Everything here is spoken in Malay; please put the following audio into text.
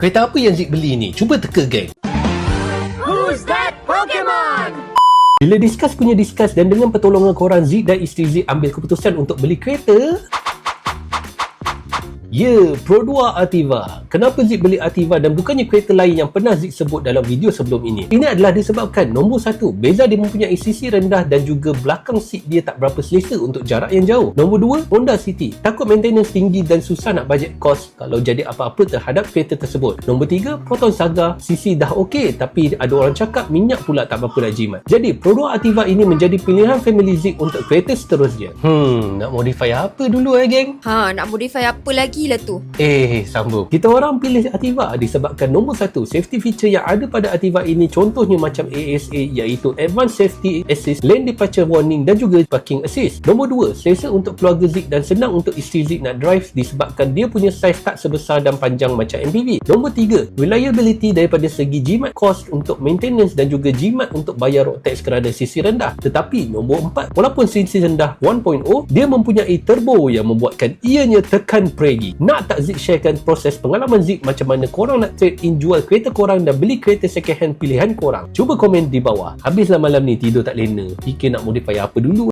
Kereta apa yang Zik beli ni? Cuba teka, geng. Who's that Pokemon? Bila discuss punya discuss dan dengan pertolongan korang, Zik dan isteri Zik ambil keputusan untuk beli kereta. Ya, Pro 2 Ativa. Kenapa Zik beli Ativa dan bukannya kereta lain yang pernah Zik sebut dalam video sebelum ini? Ini adalah disebabkan nombor satu, beza dia mempunyai sisi rendah dan juga belakang seat dia tak berapa selesa untuk jarak yang jauh. Nombor dua, Honda City. Takut maintenance tinggi dan susah nak budget cost kalau jadi apa-apa terhadap kereta tersebut. Nombor tiga, Proton Saga. Sisi dah okey tapi ada orang cakap minyak pula tak berapa nak jimat. Jadi Pro 2 Ativa ini menjadi pilihan family Zik untuk kereta seterusnya. Nak modify apa dulu geng? Nak modify apa lagi lah tu? Sambung. Kita orang pilih Ativa disebabkan nombor satu, safety feature yang ada pada Ativa ini contohnya macam ASA iaitu Advanced Safety Assist, Lane Departure Warning dan juga Parking Assist. Nombor dua, selesa untuk keluarga Zik dan senang untuk isteri Zik nak drive disebabkan dia punya saiz tak sebesar dan panjang macam MPV. Nombor tiga, reliability daripada segi jimat cost untuk maintenance dan juga jimat untuk bayar road tax kerana sisi rendah. Tetapi nombor empat, walaupun sisi rendah 1.0, dia mempunyai turbo yang membuatkan ianya tekan pregi. Nak tak Zik sharekan proses pengalaman Zik macam mana korang nak trade in jual kereta korang dan beli kereta second hand pilihan korang? Cuba komen di bawah. Habislah malam ni tidur tak lena, fikir nak modify apa dulu.